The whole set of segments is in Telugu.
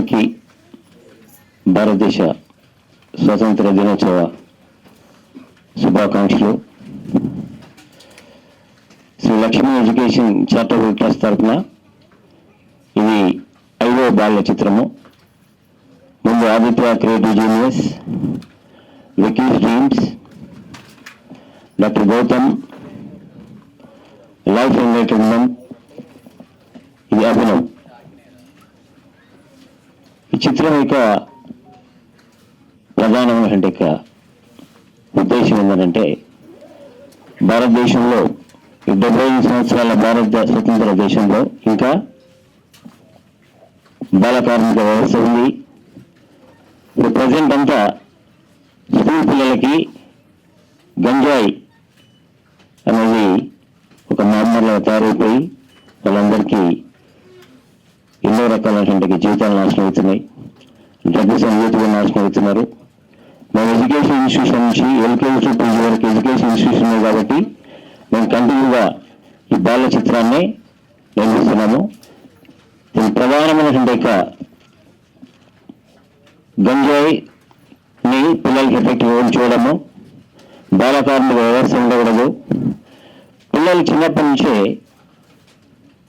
అందరికీ భారతదేశ స్వాతంత్ర దినోత్సవ శుభాకాంక్షలు. Shri Lakshmi education charitable trust తరఫున ఇది 5వ బాల్య చిత్రము. ముందు ఆదిత్య క్రియేటివ్ జీనియస్, వికీస్ dreams, doctor Gautam life entertainment, ఇది అభినవ్. ఈ చిత్రం యొక్క ప్రధానమైన ఉద్దేశం ఏంటంటే, భారతదేశంలో 75 సంవత్సరాల భారత స్వతంత్ర దేశంలో ఇంకా బాల కార్మిక వ్యవస్థ ఉంది. ఇప్పుడు ప్రజెంట్ అంతా స్కూల్ పిల్లలకి గంజాయి అనేది ఒక నార్మల్గా తయారైపోయి వాళ్ళందరికీ ఎన్నో రకాలైనటువంటి జీవితాలు నాశనం అవుతున్నాయి. డ్రగ్స్ యూత్గా నాశనం అవుతున్నారు. మేము ఎడ్యుకేషన్ ఇన్స్టిట్యూషన్ నుంచి ఎల్కేజీ టు పీజీ వరకు ఎడ్యుకేషన్ ఇన్స్టిట్యూషన్ కాబట్టి మేము కంటిన్యూగా ఈ బాల చిత్రాన్ని నిర్మిస్తున్నాము. దీని ప్రధానమైనటువంటి గంజాయిని పిల్లలకి ఎఫెక్టివ్ చూడడము, బాల కార్మిక వ్యవస్థ ఉండకూడదు. పిల్లలు చిన్నప్పటి నుంచే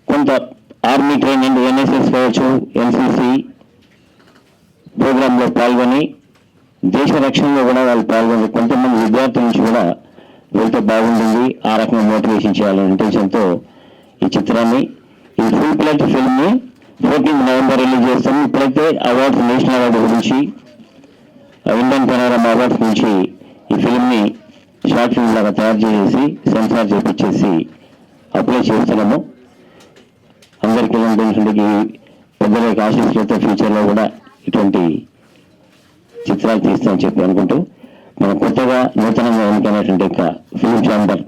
కొంత ఆర్మీ ట్రైనింగ్, ఎన్ఎస్ఎస్ కావచ్చు, ఎన్సిసి ప్రోగ్రాంలో పాల్గొని దేశ రక్షణలో కూడా వాళ్ళు పాల్గొని కొంతమంది విద్యార్థుల నుంచి కూడా వెళ్తే బాగుంటుంది, ఆ రకంగా మోటివేషన్ చేయాలనే ఇంటెన్షన్తో ఈ చిత్రాన్ని, ఈ ఫుల్ ప్లేట్ ఫిల్మ్ని 14 నవంబర్ రిలీజ్ చేస్తాము. ఇప్పుడైతే అవార్డ్స్, నేషనల్ అవార్డు గురించి, ఇండియన్ పనోరమా అవార్డ్స్ నుంచి ఈ ఫిల్మ్ని షార్ట్ ఫిల్మ్ లాగా తయారు చేసి సెన్సార్ చేపించేసి అప్లై చేస్తున్నాము. అందరికీ ఇలాంటి పెద్దల యొక్క ఆశీస్సులతో ఫ్యూచర్లో కూడా ఇటువంటి చిత్రాలు తీస్తామని చెప్పి అనుకుంటూ, మనం కొత్తగా నూతనంగా ఎన్నికైనటువంటి ఫిల్మ్ ఛాంబర్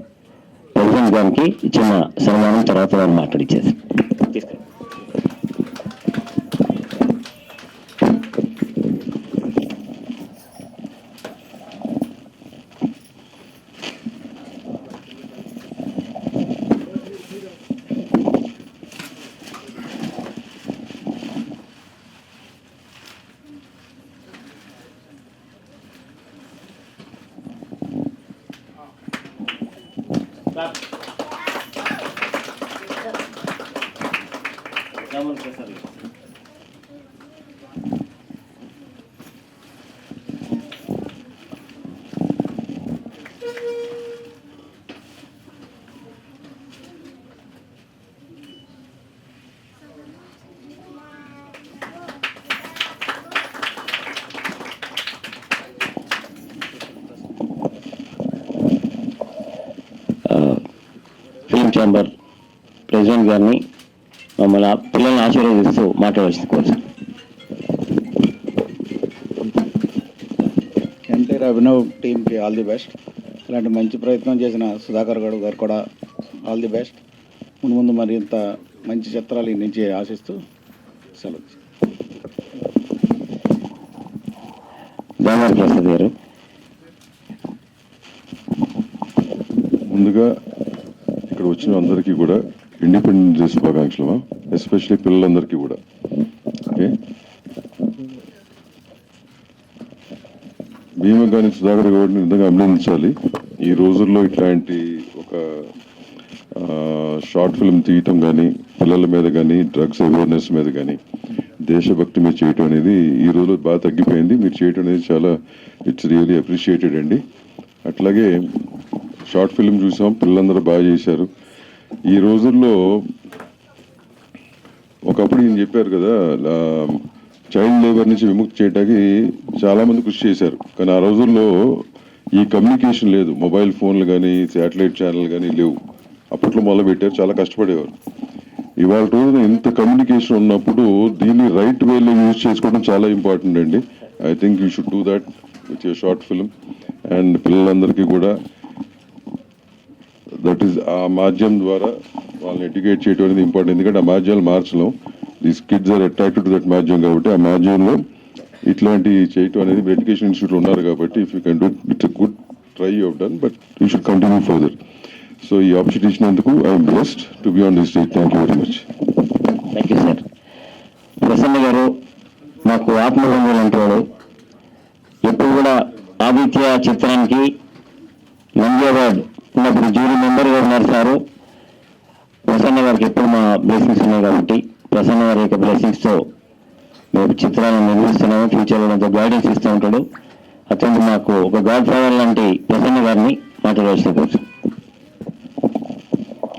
ప్రెసిడెంట్ గారికి చిన్న సన్మానం తర్వాత వారు మాట్లాడిచ్చేసి ఫిల్మ్ ఛాంబర్ ప్రెసిడెంట్ గారిని మమ్మల్ని పిల్లల్ని ఆశీర్వదిస్తూ మాట్లాడాల్సింది కోరుతాను. ఎంటైర్ అభినవ్ టీమ్కి ఆల్ ది బెస్ట్. ఇలాంటి మంచి ప్రయత్నం చేసిన సుధాకర్ గౌడ్ గారు కూడా ఆల్ ది బెస్ట్. ముందు మరి ఇంత మంచి చిత్రాలు ఈ నుంచి ఆశిస్తూ సెలవు. దామర్ ప్రసాద్ గారు. ముందుగా ఇక్కడ వచ్చిన అందరికీ కూడా ఇండిపెండెన్స్ డే శుభాకాంక్షలు, ఎస్పెషల్లీ పిల్లలందరికీ కూడా. ఓకే, భీమ కానీ సుధాకర్ గౌడ్ని నిజంగా అభినందించాలి. ఈ రోజుల్లో ఇట్లాంటి ఒక షార్ట్ ఫిల్మ్ తీయటం కానీ, పిల్లల మీద కానీ, డ్రగ్స్ అవేర్నెస్ మీద కానీ, దేశభక్తి మీద చేయటం అనేది ఈ రోజులో బాగా తగ్గిపోయింది. మీరు చేయటం అనేది చాలా ఇట్స్ రియలీ అప్రిషియేటెడ్ అండి. అట్లాగే షార్ట్ ఫిల్మ్ చూసాం, పిల్లలందరూ బాగా చేశారు. ఈ రోజుల్లో ఒకప్పుడు ఈయన చెప్పారు కదా, చైల్డ్ లేబర్ నుంచి విముక్తి చేయడానికి చాలామంది కృషి చేశారు. కానీ ఆ రోజుల్లో ఈ కమ్యూనికేషన్ లేదు, మొబైల్ ఫోన్లు కానీ శాటిలైట్ ఛానల్ కానీ లేవు. అప్పట్లో మొదలుపెట్టారు, చాలా కష్టపడేవారు. ఇవాళ రోజున ఇంత కమ్యూనికేషన్ ఉన్నప్పుడు దీన్ని రైట్ వేలో యూజ్ చేసుకోవడం చాలా ఇంపార్టెంట్ అండి. I think you should do that with your short film. And పిల్లలందరికీ కూడా దట్ ఈస్ ఆ మాధ్యమం ద్వారా వాళ్ళని ఎడ్యుకేట్ చేయడం అనేది ఇంపార్టెంట్. ఎందుకంటే ఆ మాధ్యమాలు మార్చలేం. These kids are attracted to that మాధ్యమం కాబట్టి ఆ మాధ్యమంలో ఇట్లాంటి చేయటం అనేది ఎడ్యుకేషన్ ఇన్స్టిట్యూట్ ఉన్నారు కాబట్టి if you can do it's a good try you have done, but you should continue further. So ఈ ఆపర్చునిటీ ఇచ్చినందుకు I'm blessed to be on this stage. Thank you very much. Thank you sir. Prasanna garu నాకు ఆత్మబంధువులు అంటాడు. ఎప్పుడు కూడా ఆదిత్య చిత్రానికి నంది అవార్డు ఉన్నప్పుడు జ్యూరీ మెంబర్గా ఉన్నారు సారు. ప్రసన్న గారికి ఎప్పుడు మా బ్లెస్సింగ్స్ ఉన్నాయి కాబట్టి ప్రసన్న గారి యొక్క బ్లెస్సింగ్స్తో మేము చిత్రాలను నిర్మిస్తున్నాము. ఫ్యూచర్లో ఎంతో గైడెన్స్ ఇస్తూ ఉంటాడు. అతను మాకు ఒక గాడ్ ఫాదర్ లాంటి ప్రసన్న గారిని మాట్లాడవలసిన కోసం.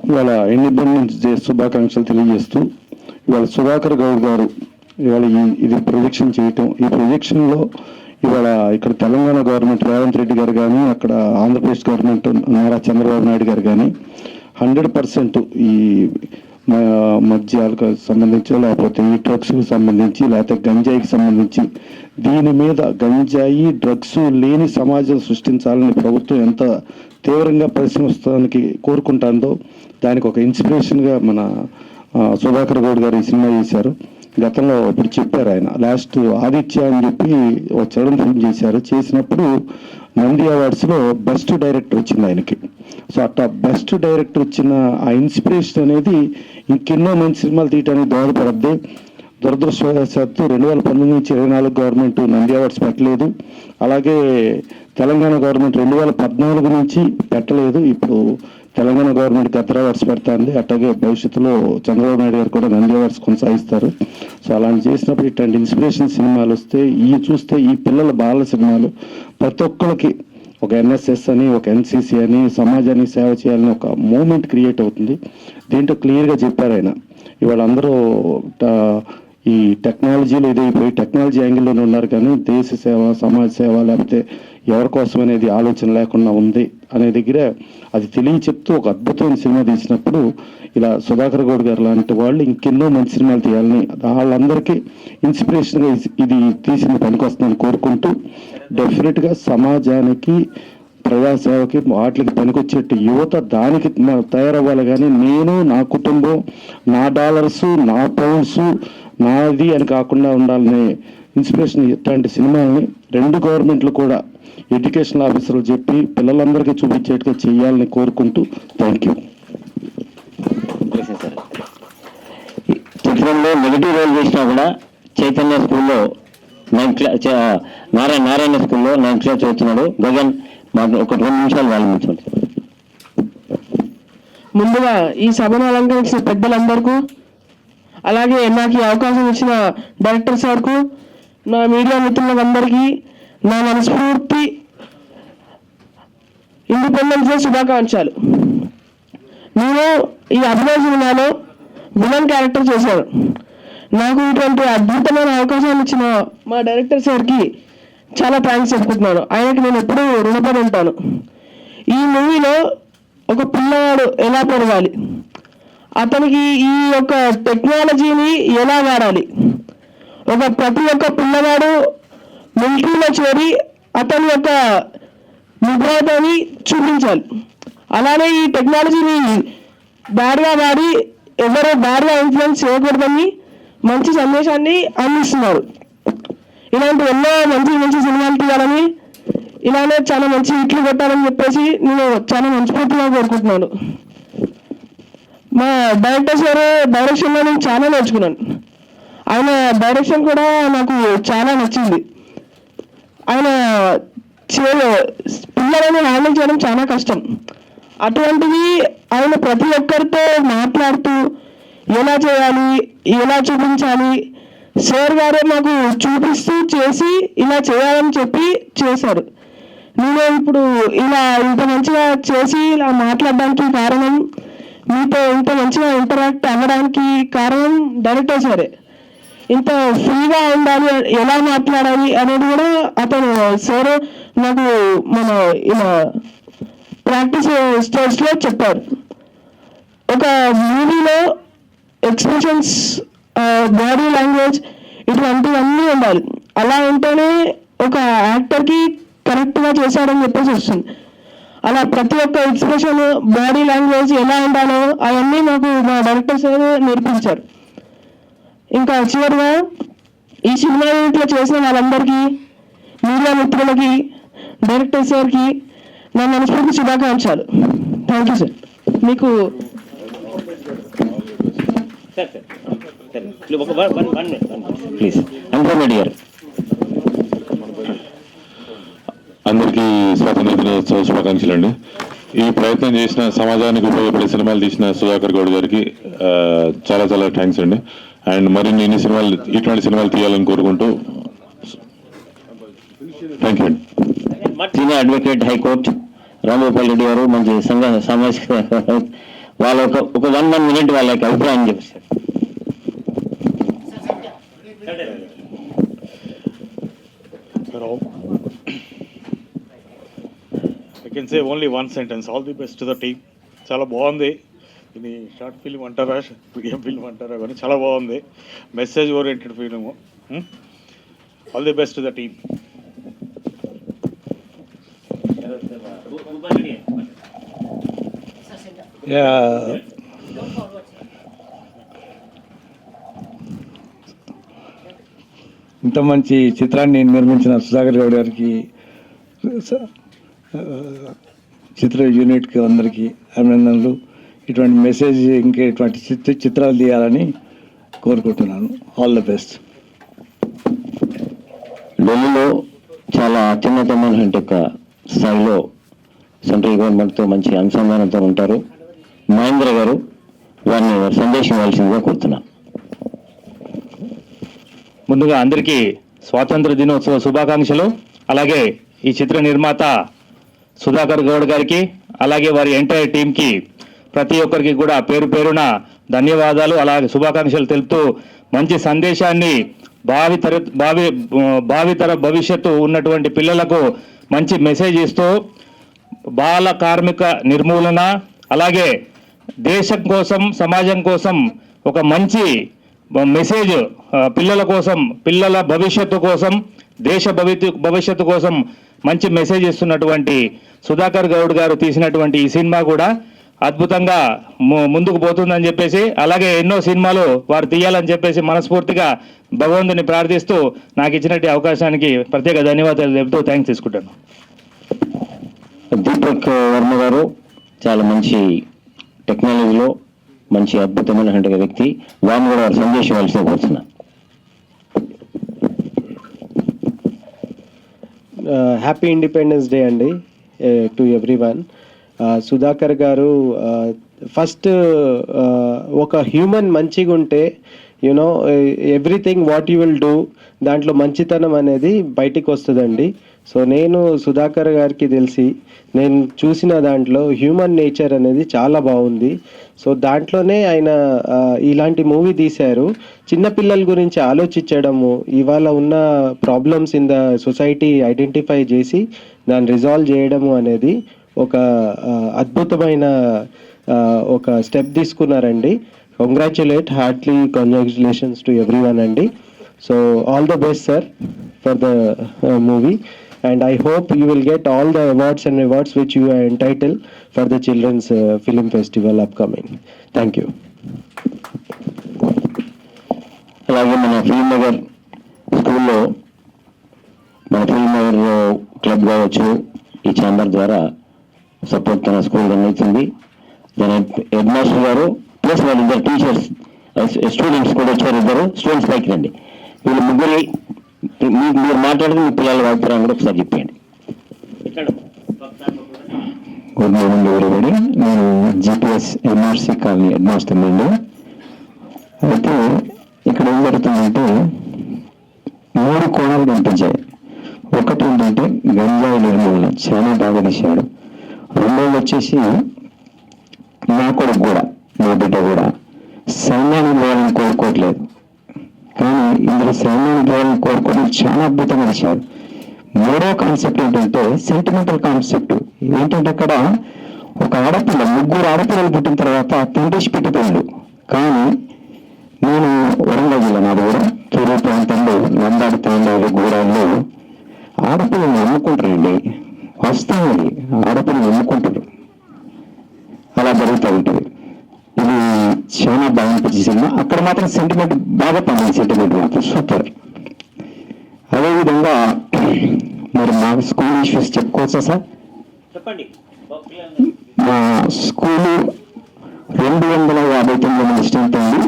ఇవాళ ఇండిపెండెన్స్ డే శుభాకాంక్షలు తెలియజేస్తూ ఇవాళ సుధాకర్ గౌడ్ గారు ఇవాళ ఇది ప్రొజెక్షన్ చేయటం, ఈ ప్రొజెక్షన్లో ఇవాళ ఇక్కడ తెలంగాణ గవర్నమెంట్ రేవంత్ రెడ్డి గారు కానీ అక్కడ ఆంధ్రప్రదేశ్ గవర్నమెంట్ నారా చంద్రబాబు నాయుడు గారు కానీ 100% ఈ మద్యాలకు సంబంధించి లేకపోతే ఈ డ్రగ్స్కి సంబంధించి లేకపోతే గంజాయికి సంబంధించి దీని మీద గంజాయి డ్రగ్స్ లేని సమాజం సృష్టించాలని ప్రభుత్వం ఎంత తీవ్రంగా పరిశ్రమిస్తానికి కోరుకుంటుందో దానికి ఒక ఇన్స్పిరేషన్గా మన సుధాకర్ గౌడ్ గారు ఈ సినిమా చేశారు. గతంలో ఇప్పుడు చెప్పారు ఆయన లాస్ట్ ఆదిత్య అని చెప్పి ఒక చరణ్ ఫిల్మ్ చేశారు. చేసినప్పుడు నంది అవార్డ్స్లో బెస్ట్ డైరెక్టర్ వచ్చింది ఆయనకి. సో అట్లా బెస్ట్ డైరెక్టర్ వచ్చిన ఆ ఇన్స్పిరేషన్ అనేది ఇంకెన్నో మంచి సినిమాలు తీయడానికి దోహదపడద్ది. దురదృష్టవశాత్తు 2019 నుంచి 24 గవర్నమెంట్ నంది అవార్డ్స్ పెట్టలేదు. అలాగే తెలంగాణ గవర్నమెంట్ 2014 నుంచి పెట్టలేదు. ఇప్పుడు తెలంగాణ గవర్నమెంట్ గద్దర్ అవార్డ్స్ పెడతాంది. అట్లాగే భవిష్యత్తులో చంద్రబాబు నాయుడు గారు కూడా నంది అవార్డ్స్ కొనసాగిస్తారు. సో అలాంటి చేసినప్పుడు ఇట్లాంటి ఇన్స్పిరేషన్ సినిమాలు వస్తే చూస్తే ఈ పిల్లల బాల సినిమాలు ప్రతి ఒక్కరికి ఒక NSS అని ఒక NCC అని సమాజానికి సేవ చేయాలని ఒక మూమెంట్ క్రియేట్ అవుతుంది. దీంట్లో క్లియర్గా చెప్పారు ఆయన. ఇవాళ అందరూ ఈ టెక్నాలజీలో ఇదైపోయి టెక్నాలజీ యాంగిల్లోనే ఉన్నారు, కానీ దేశ సేవ సమాజ సేవ లేకపోతే ఎవరి కోసం అనేది ఆలోచన లేకుండా ఉంది అనే దగ్గర అది తెలియ చెప్తూ ఒక అద్భుతమైన సినిమా తీసినప్పుడు ఇలా సుధాకర్ గౌడ్ గారు లాంటి వాళ్ళు ఇంకెన్నో మంచి సినిమాలు తీయాలని వాళ్ళందరికీ ఇన్స్పిరేషన్గా ఇది తీసింది పనికొస్తుందని కోరుకుంటూ డెఫినెట్గా సమాజానికి ప్రజాసేవకి వాటికి పనికొచ్చేట్టు యువత దానికి తయారవ్వాలి. కానీ నేను నా కుటుంబం నా డాలర్స్ నా పౌండ్స్ నాది అని కాకుండా ఉండాలనే ఇన్స్పిరేషన్ ఇట్లాంటి సినిమాలని 2 గవర్నమెంట్లు కూడా ఎడ్యుకేషనల్ ఆఫీసర్లు చెప్పి పిల్లలందరికీ చూపించేట్టుగా చేయాలని కోరుకుంటూ థ్యాంక్ యూ. చిత్రంలో నెగిటివ్ రోల్ చేసినా కూడా చైతన్య స్కూల్లో 9th క్లాస్ నారాయణ స్కూల్లో 9th క్లాస్ చదువుతున్నాడు. గగన్ మాకు ఒక 2 నిమిషాలు వాళ్ళించండి. ముందుగా ఈ సభను అలంకరించిన పెద్దలందరికీ, అలాగే నాకు ఈ అవకాశం ఇచ్చిన డైరెక్టర్ సార్కు, నా మీడియా మిత్రులందరికీ నా మనస్ఫూర్తి ఇండిపెండెన్స్ డే శుభాకాంక్షలు. నేను ఈ అభినయ సినిమాలో విలన్ క్యారెక్టర్ చేశాను. నాకు ఇటువంటి అద్భుతమైన అవకాశాన్ని ఇచ్చిన మా డైరెక్టర్ సార్కి చాలా థ్యాంక్స్ చెప్పుకుంటున్నాను. ఆయనకి నేను ఎప్పుడూ రుణపడి ఉంటాను. ఈ మూవీలో ఒక పిల్లవాడు ఎలా పెరగాలి, అతనికి ఈ యొక్క టెక్నాలజీని ఎలా వాడాలి, ప్రతి ఒక్క పిల్లవాడు మిలిటరీలో చేరి అతని యొక్క నిగ్రహతని చూపించాలి. అలానే ఈ టెక్నాలజీని బ్యాడ్గా వాడి ఎవరో బ్యాడ్గా ఇన్ఫ్లుయెన్స్ చేయకూడదని మంచి సందేశాన్ని అందిస్తున్నారు. ఇలాంటి ఎన్నో మంచి సినిమాలు తీయాలని, ఇలానే చాలా మంచి హిట్లు కొట్టాలని చెప్పేసి నేను చాలా మనస్ఫూర్తిగా కోరుకుంటున్నాను. మా డైరెక్టర్ సార్ డైరెక్షన్లో నేను చాలా నేర్చుకున్నాను. ఆయన డైరెక్షన్ కూడా నాకు చాలా నచ్చింది. ఆయన పిల్లలని హ్యాండిల్ చేయడం చాలా కష్టం. అటువంటిది ఆయన ప్రతి ఒక్కరితో మాట్లాడుతూ ఎలా చేయాలి, ఎలా చూపించాలి, సార్ గారే నాకు చూపిస్తూ చేసి ఇలా చేయాలని చెప్పి చేశారు. నేను ఇప్పుడు ఇలా ఇంత మంచిగా చేసి ఇలా మాట్లాడడానికి కారణం, మీతో ఇంత మంచిగా ఇంటరాక్ట్ అవ్వడానికి కారణం డైరెక్టర్ సారే. ఇంత ఫ్రీగా ఉండాలి, ఎలా మాట్లాడాలి అనేది కూడా అతను సార్ నాకు మన ఇలా ప్రాక్టీస్ స్టేజ్లో చెప్పారు. ఒక మూవీలో ఎక్స్ప్రెషన్స్, బాడీ లాంగ్వేజ్ ఇటువంటివన్నీ ఉండాలి. అలా ఉంటేనే ఒక యాక్టర్కి కరెక్ట్గా చేశాడని చెప్పేసి వస్తుంది. అలా ప్రతి ఒక్క ఎక్స్ప్రెషన్, బాడీ లాంగ్వేజ్ ఎలా ఉండాలో అవన్నీ మాకు మా డైరెక్టర్ సార్ నేర్పించారు. ఇంకా చివరిగా ఈ సినిమా యూనిట్లో చేసిన వాళ్ళందరికీ, మీడియా మిత్రులకి, డైరెక్టర్ సార్కి నా మనస్ఫూర్తి శుభాకాంక్షలు. Thank you sir. మీకు ప్లీజ్ అన్ఫర్మేట్ గారు. అందరికీ స్వాతంత్ర దినోత్సవ శుభాకాంక్షలు అండి. ఈ ప్రయత్నం చేసిన సమాజానికి ఉపయోగపడే సినిమాలు తీసిన సుధాకర్ గౌడ్ గారికి చాలా చాలా థ్యాంక్స్ అండి. అండ్ మరిన్ని ఇటువంటి సినిమాలు తీయాలని కోరుకుంటూ థ్యాంక్ యూ అండి. Senior advocate high court Ramgopal Reddy గారు మంచి సామాజిక వాళ్ళ ఒక 1 minute వాళ్ళ యొక్క అభిప్రాయం చెప్పారు. I can say only one sentence. All the best to the team. చాలా బాగుంది. ఇది షార్ట్ ఫిల్మ్ అంటారా, మీడియం ఫిల్మ్ అంటారా, కానీ చాలా బాగుంది. Message oriented film. All the best to the team. ఇంత మంచి చిత్రాన్ని నిర్మించిన సుధాకర్ గౌడ్ గారికి, చిత్ర యూనిట్కి అందరికీ అభినందనలు. ఇటువంటి మెసేజ్ ఇంకా ఇటువంటి చిత్రాలు తీయాలని కోరుకుంటున్నాను. All the best. ఢిల్లీలో చాలా అత్యున్నతమైన ఒక స్థాయిలో సెంట్రల్ గవర్నమెంట్తో మంచి అనుసంధానంతో ఉంటారు. మహేంద్ర గారు వారిని సందేశం ఇవ్వాల్సిందిగా కోరుతున్నాను. ముందుగా అందరికీ స్వాతంత్ర దినోత్సవ శుభాకాంక్షలు. అలాగే ఈ చిత్ర నిర్మాత సుధాకర్ గౌడ్ గారికి, అలాగే వారి ఎంటైర్ టీంకి, ప్రతి ఒక్కరికి కూడా పేరు పేరున ధన్యవాదాలు, అలాగే శుభాకాంక్షలు తెలుపుతూ మంచి సందేశాన్ని భావితర భవిష్యత్తు ఉన్నటువంటి పిల్లలకు మంచి మెసేజ్ ఇస్తూ బాల కార్మిక నిర్మూలన, అలాగే దేశం కోసం, సమాజం కోసం ఒక మంచి మెసేజ్, పిల్లల కోసం, పిల్లల భవిష్యత్తు కోసం, దేశ భవిష్యత్తు కోసం మంచి మెసేజ్ ఇస్తున్నటువంటి సుధాకర్ గౌడ్ గారు తీసినటువంటి ఈ సినిమా కూడా అద్భుతంగా ముందుకు పోతుందని చెప్పేసి, అలాగే ఎన్నో సినిమాలు వారు తీయాలని చెప్పేసి మనస్ఫూర్తిగా భగవంతుని ప్రార్థిస్తూ నాకు ఇచ్చినట్టు అవకాశానికి ప్రత్యేక ధన్యవాదాలు చెబుతూ థ్యాంక్స్ తీసుకుంటాను. దీపక్ వర్మ గారు చాలా మంచి టెక్నాలజీలో మంచి అద్భుతమైన వ్యక్తి, వారిని కూడా వారి సందేశం ఇవ్వాల్సిన కోరుతున్నా. హ్యాపీ ఇండిపెండెన్స్ డే అండి టు ఎవ్రీవన్. సుధాకర్ గారు ఫస్ట్ ఒక హ్యూమన్ మంచిగా ఉంటే you know everything what you will do దాంట్లో మంచితనం అనేది బయటికి వస్తుందండి. సో నేను సుధాకర్ గారికి తెలిసి నేను చూసిన దాంట్లో హ్యూమన్ నేచర్ అనేది చాలా బాగుంది. సో దాంట్లోనే ఆయన ఇలాంటి మూవీ తీశారు. చిన్నపిల్లల గురించి ఆలోచించడము, ఇవాళ ఉన్న problems in the society identify చేసి దాన్ని రిజాల్వ్ చేయడము అనేది ఒక అద్భుతమైన ఒక స్టెప్ తీసుకున్నారండి. కంగ్రాచులేషన్స్ టు ఎవ్రీవన్ అండి. So all the best sir for the movie. And I hope you will get all the awards and rewards which you are entitled for the Children's Film Festival upcoming. Thank you. అలాగే మన ఫిల్మ్ నగర్ స్కూల్లో, మన ఫిల్మ్ నగర్ క్లబ్ కావచ్చు, ఈ ఛాంబర్ ద్వారా సపోర్ట్ తన స్కూల్ రన్ అవుతుంది. దాని హెడ్ మాస్టర్ గారు ప్లస్ వాళ్ళిద్దరు టీచర్స్, స్టూడెంట్స్ కూడా వచ్చారు. ఇద్దరు స్టూడెంట్స్ పైకి రండి. వీళ్ళు ముగ్గురి మీరు మాట్లాడితే మీ పిల్లల అభిప్రాయం కూడా ఒకసారి చెప్పండి. Good morning everybody. నేను GPS MRC colony head master అండి. అయితే ఇక్కడ ఏం జరుగుతుందంటే 3 కోణాలు కనిపించాయి. ఒకటి ఏంటంటే గంజాయి నిర్మూలన చాలా బాగా తీశాడు. రెండోది వచ్చేసి నా కొడుకు కూడా, నా బిడ్డ కూడా సైన్యాన్ని పోవాలని కోరుకోవట్లేదు, కానీ ఇందులో సైన్యాన్ని పోవాలని కోరుకోవడం చాలా అద్భుతంగా తీశాడు. మూడో కాన్సెప్ట్ ఏంటంటే సెంటిమెంటల్ కాన్సెప్ట్. ఏంటంటే అక్కడ ఒక ఆడపిల్ల, 3 ఆడపిల్లలు పుట్టిన తర్వాత తండ్రి పెట్టిపోయాడు. కానీ నేను వరంగల్ జిల్లా, నాది కూడా తూర్పు ప్రాంతంలో నందాడి తాండాలు గూడాల్లో ఆడపిల్లలు నమ్ముకుంటారండి. వస్తాయి ఆడపిల్లలు నమ్ముకుంటారు, అలా జరుగుతూ ఉంటుంది. ఇది చాలా బాగా అనిపించే సినిమా. అక్కడ మాత్రం సెంటిమెంట్ బాగా పండింది, సెంటిమెంట్ మాత్రం సూపర్. అదేవిధంగా మరి మా స్కూల్ ఇష్యూస్ చెప్పుకోవచ్చా సార్? చెప్పండి. మా స్కూలు 259 మంది స్ట్రెంత్ ఉంది.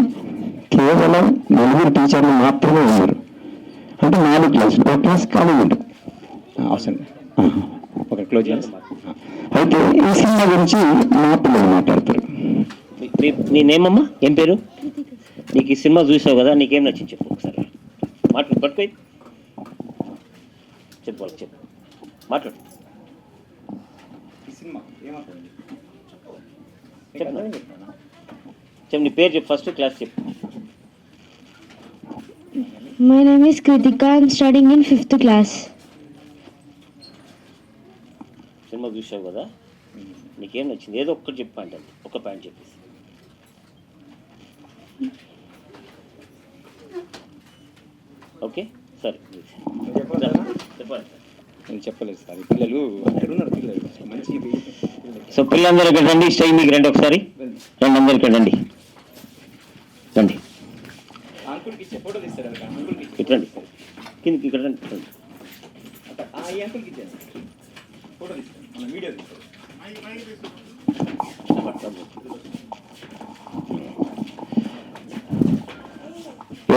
కేవలం 4 టీచర్లు మాత్రమే ఉన్నారు. అంటే 4 క్లాసులు, ఒక క్లాస్ ఖాళీ ఉంటుంది. అవసరం ఒక క్లోజ్ చేయండి. అయితే ఈ సినిమా గురించి మా పిల్లలు మాట్లాడతారు. నీ నేమమ్మా, ఏం పేరు? నీకు ఈ సినిమా చూసావు కదా, నీకేం నచ్చింది చెప్పు ఒకసారి. మాట్లాడు, పట్టుకోయి చెప్పు, వాళ్ళకి చెప్పు, మాట్లాడు. ఈ సినిమా ఏమంటుంది చెప్పు, నీ పేరు చెప్పు, ఫస్ట్ క్లాస్ చెప్పు. My name is Kritika. I'm studying in 5th class. Cinema చూసావు కదా, నీకేం నచ్చింది? ఏదో ఒక్కటి చెప్పు అంటే, ఒక పాయింట్ చెప్పేసి. ఓకే సరే, చెప్పండి. నేను చెప్పలేదు సార్, పిల్లలు అక్కడ ఉన్నారు, పిల్లలు మంచి. సో పిల్లలందరూ ఇక్కడ రండి, స్టేజ్ మీకు రండి, ఒకసారి రండి, అందరు ఇక్కడ రండి, రండి, అంకుల్కి ఇచ్చే ఫోటో తీస్తారు, అంకుల్కి ఇటు రండి, కిందకి ఇక్కడ రండి, ఈ అంకుల్కి ఇచ్చాను ఫోటో తీస్తారు, మన వీడియో తీస్తారు.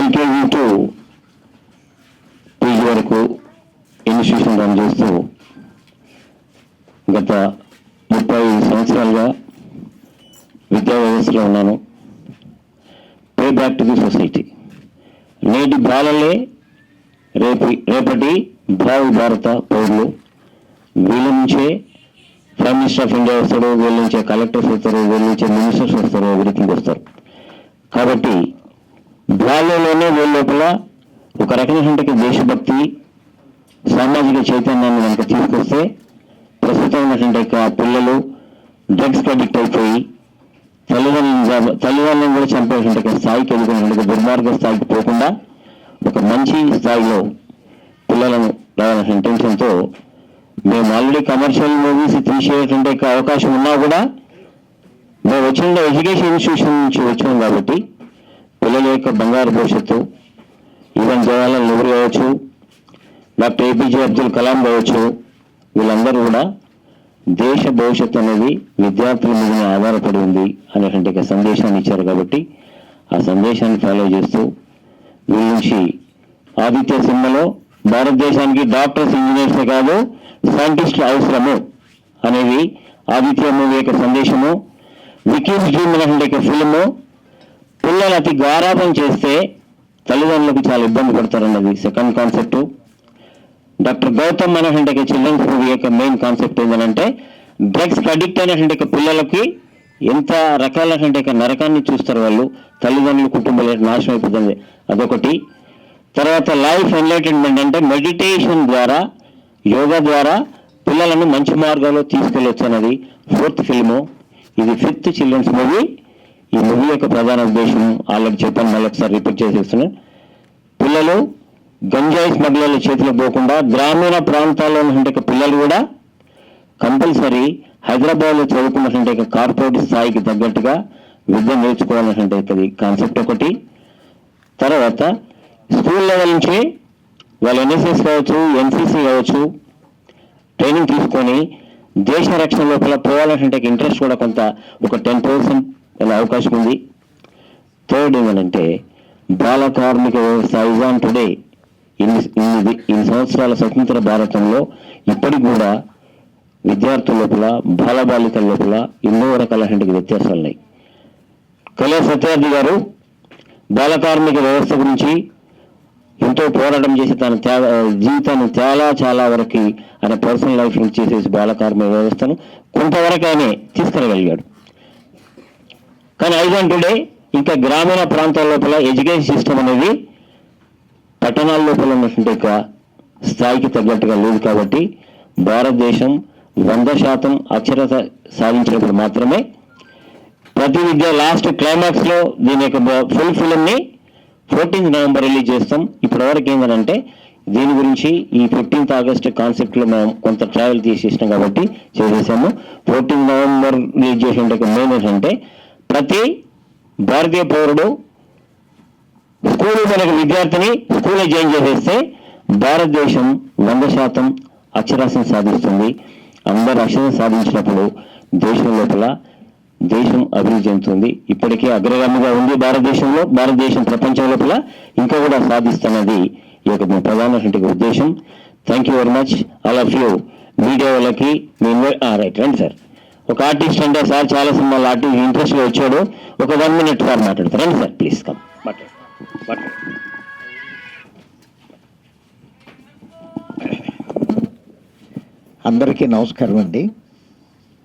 ఎల్కేజీ టు పీజీ వరకు ఇన్స్టిట్యూషన్ రన్ చేస్తూ గత 35 సంవత్సరాలుగా విద్యా వ్యవస్థలో ఉన్నాను. Pay back to the society. నేటి బాలలే రేపటి భావి భారత పౌరులు. వీళ్ళ నుంచే ప్రైమ్ మినిస్టర్ ఆఫ్ ఇండియా వస్తాడు, వీళ్ళ నుంచే కలెక్టర్స్ వస్తారు, వీళ్ళ నుంచే మినిస్టర్స్ వస్తారు, ఎవ్రీథింగ్ వస్తారు. కాబట్టి బాల్యంలోనే వీళ్ళ లోపల ఒక రకమైనటువంటి దేశభక్తి, సామాజిక చైతన్యాన్ని కనుక తీసుకొస్తే ప్రస్తుతం ఉన్నటువంటి ఆ పిల్లలు డ్రగ్స్కి అడిక్ట్ అయిపోయి తల్లిదండ్రులను కూడా చంపేటువంటి స్థాయికి ఎదుగుతున్నటువంటి దుర్మార్గ స్థాయికి పోకుండా ఒక మంచి స్థాయిలో పిల్లలను రావాలనే ఇంటెన్షన్తో మేము ఆల్రెడీ కమర్షియల్ మూవీస్ తీసేటువంటి అవకాశం ఉన్నా కూడా మేము వచ్చిన ఎడ్యుకేషన్ ఇన్స్టిట్యూషన్ నుంచి వచ్చాం కాబట్టి పిల్లల యొక్క బంగారు భవిష్యత్తు, ఈవెన్ జవహర్లాల్ నెహ్రూ కావచ్చు, డాక్టర్ ఏపీజే అబ్దుల్ కలాం కావచ్చు, వీళ్ళందరూ కూడా దేశ భవిష్యత్తు అనేది విద్యార్థుల మీద ఆధారపడి ఉంది అనేటువంటి సందేశాన్ని ఇచ్చారు. కాబట్టి ఆ సందేశాన్ని ఫాలో చేస్తూ వీళ్ళ నుంచి ఆదిత్య సినిమాలో భారతదేశానికి డాక్టర్స్, ఇంజనీర్సే కాదు సైంటిస్టులు అవసరము అనేది ఆదిత్య మూవీ యొక్క సందేశము. వికీస్ డ్రీమ్ అనేటువంటి ఫిల్ము పిల్లలు అతి గారాబం చేస్తే తల్లిదండ్రులకు చాలా ఇబ్బంది పడతారన్నది సెకండ్ కాన్సెప్ట్. డాక్టర్ గౌతమ్ అనేటువంటి చిల్డ్రన్స్ మూవీ యొక్క మెయిన్ కాన్సెప్ట్ ఏంటంటే డ్రగ్స్కి అడిక్ట్ అయినటువంటి పిల్లలకి ఎంత రకాలైనటువంటి నరకాన్ని చూస్తారు వాళ్ళు, తల్లిదండ్రులు, కుటుంబాలు నాశనం అయిపోతుంది, అదొకటి. తర్వాత లైఫ్ ఎన్లైటన్మెంట్ అంటే మెడిటేషన్ ద్వారా, యోగా ద్వారా పిల్లలను మంచి మార్గంలో తీసుకెళ్ళొచ్చు అన్నది 4th ఫిల్ము. ఇది 5th చిల్డ్రన్స్ మూవీ. ఈ మూవీ యొక్క ప్రధాన ఉద్దేశం ఆల్రెడీ చెప్పాను, మళ్ళీ ఒకసారి రిపీట్ చేసేస్తున్నాను. పిల్లలు గంజాయి స్మగ్లర్ల చేతిలో పోకుండా గ్రామీణ ప్రాంతాల్లో ఉన్నటువంటి పిల్లలు కూడా కంపల్సరీ హైదరాబాద్లో చదువుకున్నటువంటి కార్పొరేట్ స్థాయికి తగ్గట్టుగా విద్య నేర్చుకోవాలనేటువంటి కాన్సెప్ట్ ఒకటి. తర్వాత స్కూల్ లెవెల్ నుంచి వాళ్ళు ఎన్ఎస్ఎస్ కావచ్చు, ఎన్సీసీ కావచ్చు, ట్రైనింగ్ తీసుకొని దేశ రక్షణ లోపల పోవాలనే ఇంట్రెస్ట్ కూడా కొంత ఒక 10% అవకాశం ఉంది. థర్డ్ ఏమనంటే బాల కార్మిక వ్యవస్థ ఈజ్ ఆన్ టుడే. ఇన్ని సంవత్సరాల స్వతంత్ర భారతంలో ఇప్పటికి కూడా విద్యార్థుల లోపల, బాలబాలికల లోపల ఎన్నో రకాలైన వ్యత్యాసాలు ఉన్నాయి. కళా సత్యార్థి గారు బాల కార్మిక వ్యవస్థ గురించి ఎంతో పోరాటం చేసి తన జీవితాన్ని చాలా వరకు ఆయన పర్సనల్ లైఫ్ నుంచి చేసేసి బాల కార్మిక వ్యవస్థను కొంతవరకు ఆయనే తీసుకురాగలిగాడు. కానీ ఐజాన్ టుడే ఇంకా గ్రామీణ ప్రాంతాల లోపల ఎడ్యుకేషన్ సిస్టమ్ అనేది పట్టణాల లోపల ఉన్నటువంటి స్థాయికి తగ్గట్టుగా లేదు. కాబట్టి భారతదేశం 100% అక్షరత సాధించినప్పుడు మాత్రమే ప్రతి విద్య లాస్ట్ క్లైమాక్స్లో దీని యొక్క ఫుల్ ఫిల్మ్ని 14th నవంబర్ రిలీజ్ చేస్తాం. ఇప్పటి వరకు ఏంటంటే దీని గురించి ఈ 15th ఆగస్ట్ కాన్సెప్ట్లో మేము కొంత ట్రావెల్ తీసేసినాం కాబట్టి చేసేసాము. 14th నవంబర్ రిలీజ్ చేసిన మెయిన్ ఏంటంటే ప్రతి భారతీయ పౌరుడు స్కూల్ మనకు విద్యార్థిని స్కూల్లో జాయిన్ చేసేస్తే భారతదేశం 100% అక్షరాస్యత సాధిస్తుంది. అందరు అక్షరం సాధించినప్పుడు దేశం లోపల దేశం అభివృద్ధి చెందుతుంది. ఇప్పటికే అగ్రగామిగా ఉంది భారతదేశంలో, భారతదేశం ప్రపంచం లోపల ఇంకా కూడా సాధిస్తున్నది ఈ యొక్క మీ ప్రధానటువంటి ఉద్దేశం. Thank you very much all of you. Media వాళ్ళకి రైట్ రండి సార్. ఒక ఆర్టిస్ట్ అంటే సార్ చాలా సినిమాలు ఆర్టిస్ట్ ఇంట్రెస్ట్గా వచ్చాడు. ఒక 1 minute సార్ మాట్లాడతారు. రండి సార్ ప్లీజ్ కమ్ మాట్లాడు. అందరికీ నమస్కారం అండి.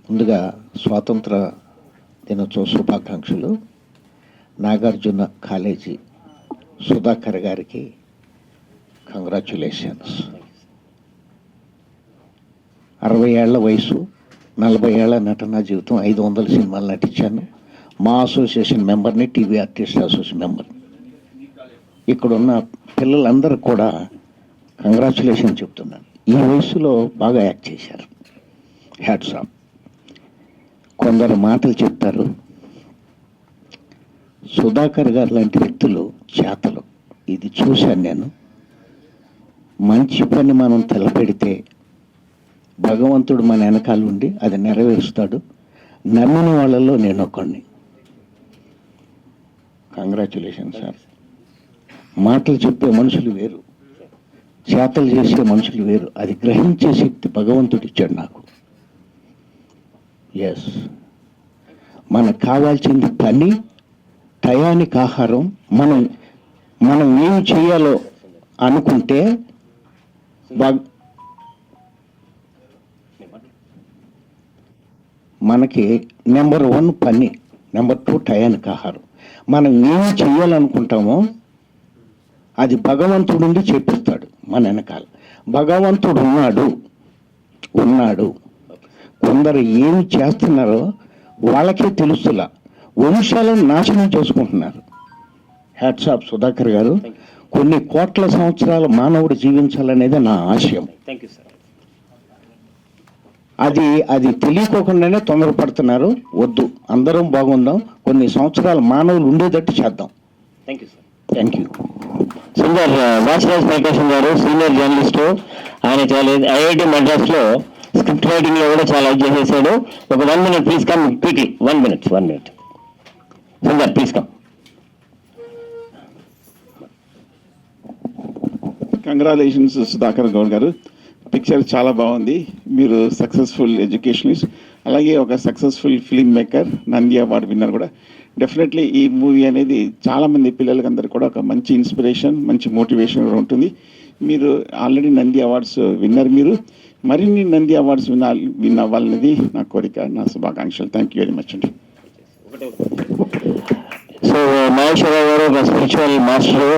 ముందుగా స్వాతంత్ర దినోత్సవ శుభాకాంక్షలు. నాగార్జున కాలేజీ సుధాకర్ గారికి కంగ్రాచ్యులేషన్స్. 60 ఏళ్ల వయసు, 40 ఏళ్ల నటనా జీవితం, 500 సినిమాలు నటించాను. మా అసోసియేషన్ మెంబర్ని, టీవీ ఆర్టిస్ట్ అసోసియేషన్ మెంబర్ని. ఇక్కడున్న పిల్లలందరూ కూడా కంగ్రాచ్యులేషన్ చెప్తున్నాను. ఈ వయసులో బాగా యాక్ట్ చేశారు. Hats off. కొందరు మాటలు చెప్తారు. సుధాకర్ గారు లాంటి వ్యక్తులు చేతలు ఇది చూశాను నేను. మంచి పని మనం తలపెడితే భగవంతుడు మన వెనకాల ఉండి అది నెరవేరుస్తాడు. నమ్మిన వాళ్ళలో నేను ఒకడిని. Congratulation sir. మాటలు చెప్పే మనుషులు వేరు, చేతలు చేసే మనుషులు వేరు. అది గ్రహించే శక్తి భగవంతుడు ఇచ్చాడు నాకు. ఎస్, మనకు కావాల్సింది పని, టయానికి ఆహారం. మనం ఏం చేయాలో అనుకుంటే మనకి నెంబర్ 1 పని, నెంబర్ 2 టయానికి ఆహారం. మనం ఏం చేయాలనుకుంటామో అది భగవంతుడు ఉండి చేపిస్తాడు మన వెనకాల. భగవంతుడు ఉన్నాడు. కొందరు ఏమి చేస్తున్నారో వాళ్ళకే తెలుస్తులా, వంశాలను నాశనం చేసుకుంటున్నారు. హ్యాట్స్ ఆఫ్ సుధాకర్ గారు. కొన్ని కోట్ల సంవత్సరాలు మానవుడు జీవించాలనేది నా ఆశయం. అది తెలియకోకుండానే తొందరపడుతున్నారు. వద్దు, అందరం బాగుందాం. కొన్ని సంవత్సరాలు మానవులు ఉండేటట్టు చేద్దాం. Thank you. Sundar Vasaraj Prakasam garu senior journalist. ఆయన చాలా ఐఐటి మద్రాస్లో స్క్రిప్ట్ రైటింగ్లో కూడా చాలా చేసేసాడు. ఒక 1 minute please come quickly. 1 minute. Sundar please come. Congratulations Sudhakar Goud గారు. పిక్చర్ చాలా బాగుంది. మీరు సక్సెస్ఫుల్ ఎడ్యుకేషనిస్ట్, అలాగే ఒక successful film maker, Nandi award winner కూడా. డెఫినెట్లీ ఈ మూవీ అనేది చాలామంది పిల్లలకందరికీ కూడా ఒక మంచి ఇన్స్పిరేషన్, మంచి మోటివేషన్ కూడా ఉంటుంది. మీరు ఆల్రెడీ నంది అవార్డ్స్ విన్నర్. మీరు మరిన్ని నంది అవార్డ్స్ విన్ అవ్వాలనేది నా కోరిక, నా శుభాకాంక్షలు. థ్యాంక్ యూ వెరీ మచ్ అండి. సో మహేశ్వరరావు గారు ఒక స్పిరిచువల్ మాస్టర్.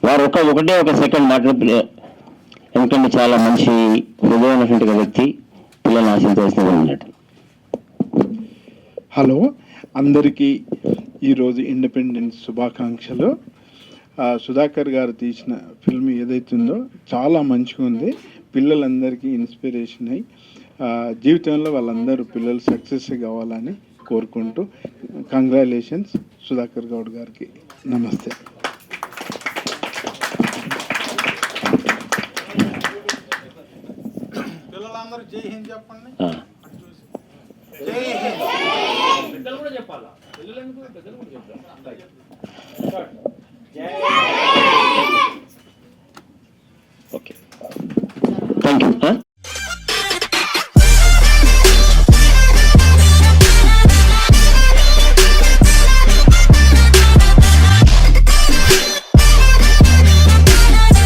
వారు ఒకటే ఒక సెకండ్ మాట్లాడి, ఎందుకంటే చాలా మంచి హృదయమైనటువంటి వ్యక్తి, పిల్లల్ని ఆశించవలసిన ఉన్నట్టు. హలో, అందరికీ ఈరోజు ఇండిపెండెన్స్ శుభాకాంక్షలు. సుధాకర్ గారు తీసిన ఫిల్మ్ ఏదైతుందో చాలా మంచిగా ఉంది. పిల్లలందరికీ ఇన్స్పిరేషన్ అయ్యి జీవితంలో వాళ్ళందరూ పిల్లలు సక్సెస్ కావాలని కోరుకుంటూ కంగ్రాచులేషన్స్ సుధాకర్ గౌడ్ గారికి. నమస్తే. పిల్లలందరూ జై హింద్ చెప్పండి. పెద్దలు కూడా చెప్పాలా? పిల్లలు పెద్దలు కూడా చెప్తారు.